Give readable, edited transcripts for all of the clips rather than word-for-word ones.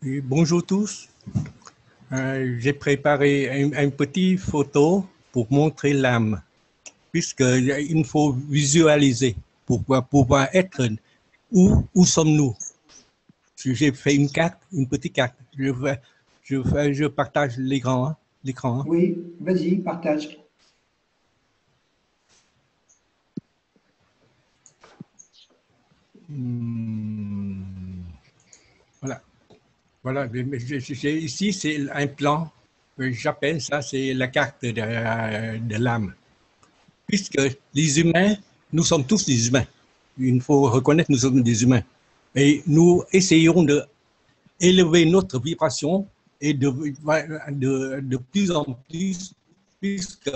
Et bonjour tous. J'ai préparé une petite photo pour montrer l'âme, puisqu'il faut visualiser pour pouvoir être où sommes-nous. J'ai fait une carte, une petite carte. Je partage l'écran. L'écran. Oui, vas-y, partage. Voilà. Voilà. Ici, c'est un plan. J'appelle ça, c'est la carte de l'âme. Puisque les humains, nous sommes tous des humains. Il faut reconnaître que nous sommes des humains. Et nous essayons d'élever notre vibration et de plus en plus, puisque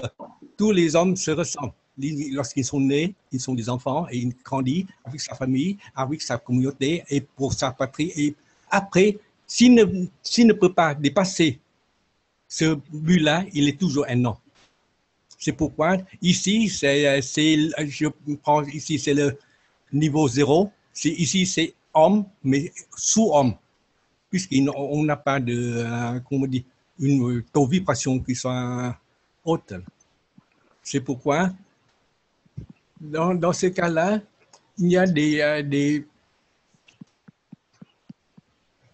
tous les hommes se ressemblent. Lorsqu'ils sont nés, ils sont des enfants et ils grandissent avec sa famille, avec sa communauté et pour sa patrie. Et après, s'il ne peut pas dépasser ce but-là, il est toujours un homme. C'est pourquoi ici, je prends ici, c'est le niveau 0. Ici, c'est homme, mais sous-homme, puisqu'on n'a pas de, comment on dit, une taux de vibration qui soit haute. C'est pourquoi, dans ce cas-là, il y a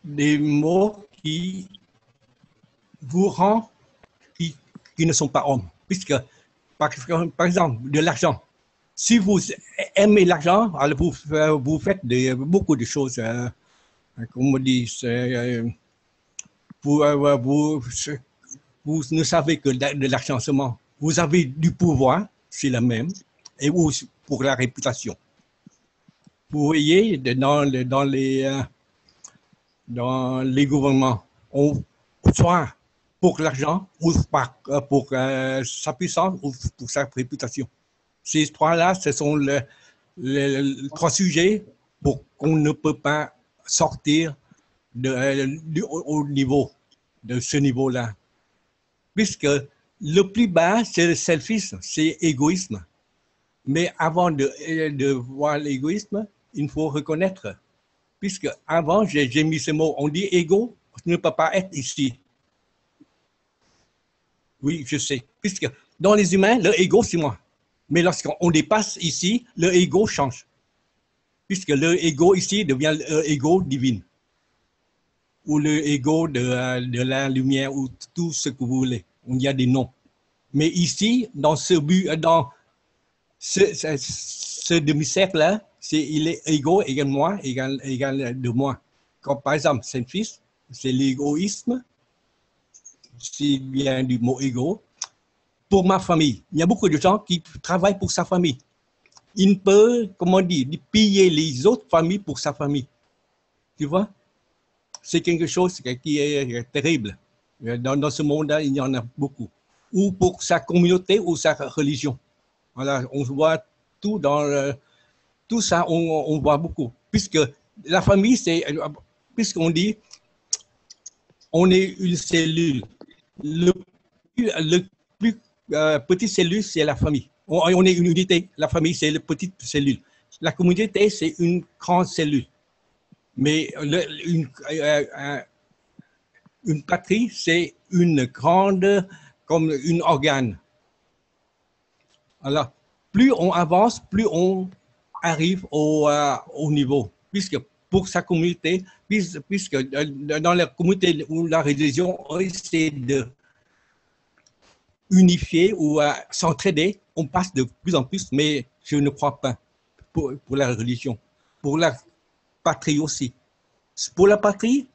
des mots qui vous rendent, qui ne sont pas hommes, puisque, par exemple, de l'argent. Si vous aimez l'argent, alors vous faites beaucoup de choses. Comme on dit, vous, vous ne savez que de l'argent seulement. Vous avez du pouvoir, c'est la même, et pour la réputation. Vous voyez, dans les gouvernements, soit pour l'argent, ou pour sa puissance, ou pour sa réputation. Ces trois-là, ce sont les trois sujets pour qu'on ne peut pas sortir au niveau de ce niveau-là. Puisque le plus bas, c'est le selfisme, c'est égoïsme. Mais avant de voir l'égoïsme, il faut reconnaître. Puisque avant, j'ai mis ce mot, on dit égo, ne peut pas être ici. Oui, je sais. Puisque dans les humains, le égo, c'est moi. Mais lorsqu'on dépasse ici, le ego change. Puisque le ego ici devient l'ego divin. Ou le ego de la lumière, ou tout ce que vous voulez. Il y a des noms. Mais ici, dans ce but, dans ce demi-cercle-là, il est ego égale moi, égale de moi. Comme par exemple, Saint-Fils, c'est l'égoïsme, c'est bien du mot ego. Pour ma famille, il y a beaucoup de gens qui travaillent pour sa famille. Il peut, comment dire, piller les autres familles pour sa famille. Tu vois? C'est quelque chose qui est terrible. Dans ce monde-là, il y en a beaucoup. Ou pour sa communauté ou sa religion. Voilà, on voit tout tout ça, on voit beaucoup. Puisque la famille, puisqu'on dit, on est une cellule. Le plus petite cellule, c'est la famille. On est une unité. La famille, c'est une petite cellule. La communauté, c'est une grande cellule. Mais une patrie, c'est une grande, comme une organe. Alors, plus on avance, plus on arrive au niveau. Puisque pour sa communauté, puisque dans la communauté ou la religion, on essaie de unifier ou s'entraider, on passe de plus en plus, mais je ne crois pas pour la religion. Pour la patrie aussi. Pour la patrie,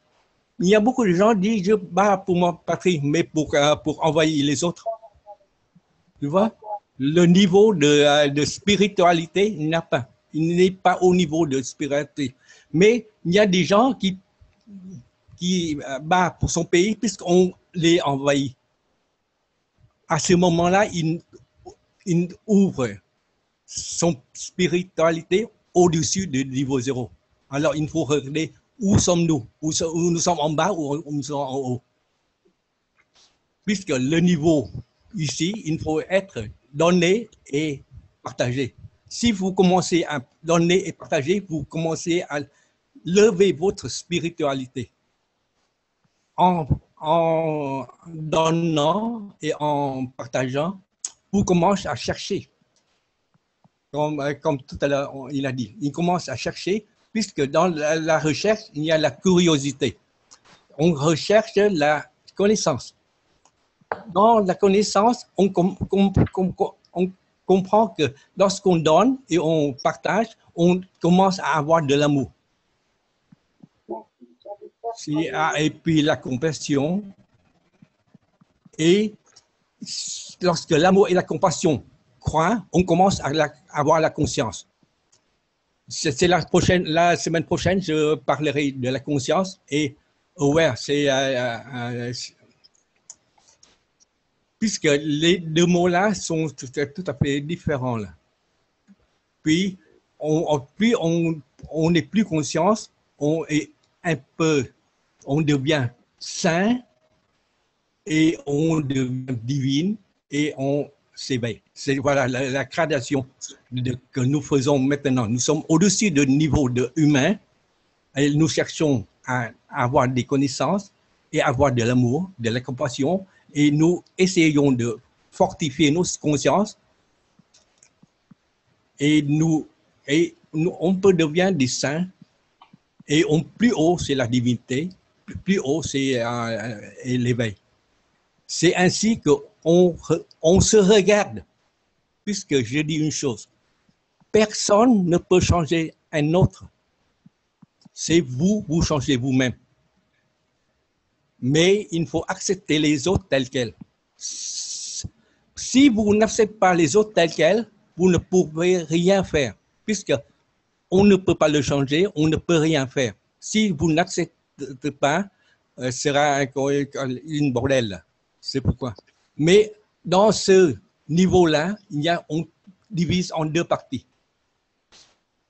il y a beaucoup de gens qui disent je bats pour ma patrie, mais pour envahir les autres. Tu vois, le niveau de spiritualité, il n'a pas. Il n'est pas au niveau de spiritualité. Mais il y a des gens qui battent pour son pays puisqu'on les envahit. À ce moment-là, il ouvre son spiritualité au-dessus du niveau 0. Alors, il faut regarder où sommes-nous, où nous sommes en bas ou nous sommes en haut. Puisque le niveau ici, il faut être donné et partagé. Si vous commencez à donner et partager, vous commencez à lever votre spiritualité. en donnant et en partageant, vous commencez à chercher. Comme tout à l'heure, il a dit, il commence à chercher, puisque dans la recherche, il y a la curiosité. On recherche la connaissance. Dans la connaissance, on comprend que lorsqu'on donne et on partage, on commence à avoir de l'amour. Et puis la compassion. Et lorsque l'amour et la compassion croient, on commence à avoir la conscience. C'est la semaine prochaine, je parlerai de la conscience et aware. Puisque les deux mots-là sont tout à fait différents. Là. Puis, plus on est plus conscience, on devient saint et on devient divine et on s'éveille. C'est voilà la gradation que nous faisons maintenant. Nous sommes au-dessus du niveau de humain et nous cherchons à avoir des connaissances et avoir de l'amour, de la compassion et nous essayons de fortifier nos consciences et on peut devenir des saints et plus haut c'est la divinité, plus haut c'est l'éveil. C'est ainsi qu'on se regarde, puisque je dis une chose, personne ne peut changer un autre. C'est vous changez vous-même. Mais il faut accepter les autres tels quels. Si vous n'acceptez pas les autres tels quels, vous ne pouvez rien faire, puisque on ne peut pas le changer, on ne peut rien faire. Si vous n'acceptez pas, sera une bordel. C'est pourquoi. Mais dans ce niveau-là, on divise en deux parties.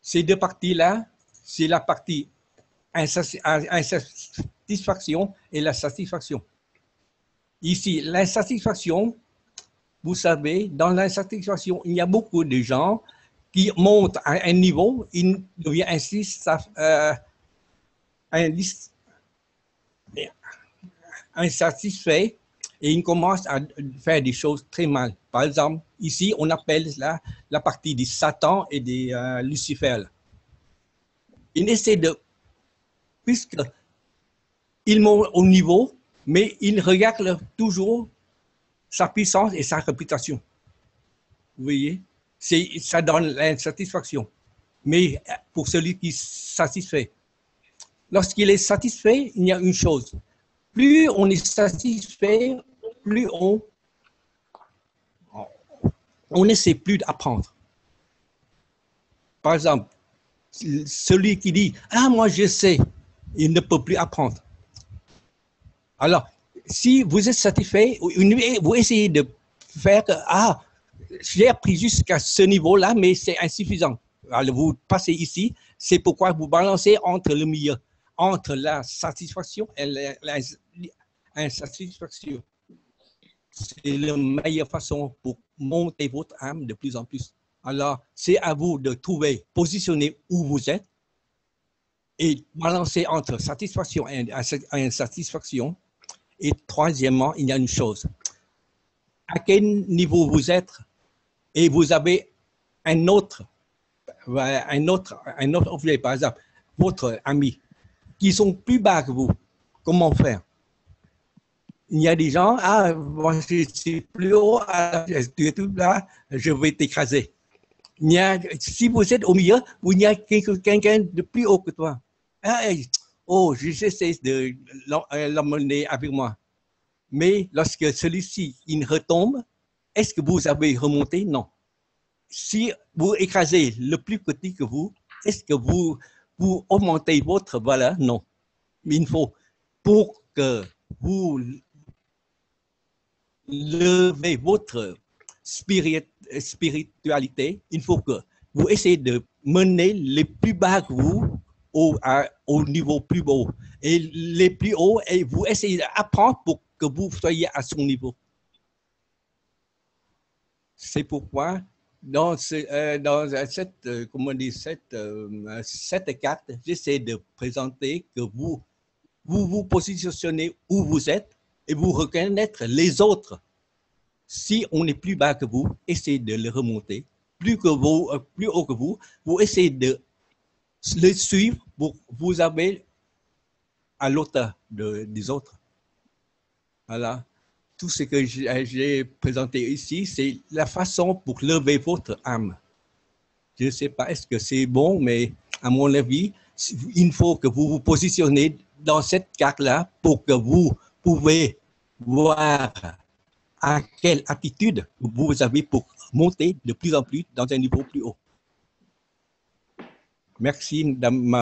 Ces deux parties-là, c'est la partie insatisfaction et la satisfaction. Ici, l'insatisfaction, vous savez, dans l'insatisfaction, il y a beaucoup de gens qui montent à un niveau, ils deviennent insatisfaits et ils commencent à faire des choses très mal. Par exemple, ici, on appelle la partie des Satan et des Lucifer. Ils essaient puisqu'ils montent au niveau, mais ils regardent toujours sa puissance et sa réputation. Vous voyez? Ça donne l'insatisfaction. Mais pour celui qui est satisfait, lorsqu'il est satisfait, il y a une chose. Plus on est satisfait, plus on n'essaie plus d'apprendre. Par exemple, celui qui dit « Ah, moi je sais », il ne peut plus apprendre. Alors, si vous êtes satisfait, vous essayez de faire que « Ah, j'ai appris jusqu'à ce niveau-là, mais c'est insuffisant. » Alors, vous passez ici, c'est pourquoi vous balancez entre le milieu, entre la satisfaction et l'insatisfaction. C'est la meilleure façon pour monter votre âme de plus en plus. Alors, c'est à vous de trouver, positionner où vous êtes et balancer entre satisfaction et insatisfaction. Et troisièmement, il y a une chose. À quel niveau vous êtes et vous avez un autre objet, par exemple, votre ami, qui sont plus bas que vous, comment faire? Il y a des gens, ah, moi je suis plus haut, tu es tout là, je vais t'écraser. Si vous êtes au milieu, il y a quelqu'un de plus haut que toi. Ah, oh, j'essaie de l'emmener avec moi. Mais lorsque celui-ci, il retombe, est-ce que vous avez remonté? Non. Si vous écrasez le plus petit que vous, est-ce que vous augmentez votre valeur? Non. Mais il faut, pour que vous levez votre spiritualité, il faut que vous essayez de mener les plus bas que vous au niveau plus haut. Et les plus hauts, et vous essayez d'apprendre pour que vous soyez à son niveau. C'est pourquoi dans cette carte, j'essaie de présenter que vous vous vous positionnez où vous êtes et vous reconnaître les autres. Si on est plus bas que vous, essayez de le remonter. Plus haut que vous essayez de le suivre pour vous avez à l'auteur des autres. Voilà. Tout ce que j'ai présenté ici, c'est la façon pour lever votre âme. Je ne sais pas, est-ce que c'est bon, mais à mon avis, il faut que vous vous positionnez dans cette carte-là pour que vous pouvez voir à quelle attitude vous avez pour monter de plus en plus dans un niveau plus haut. Merci, Madame.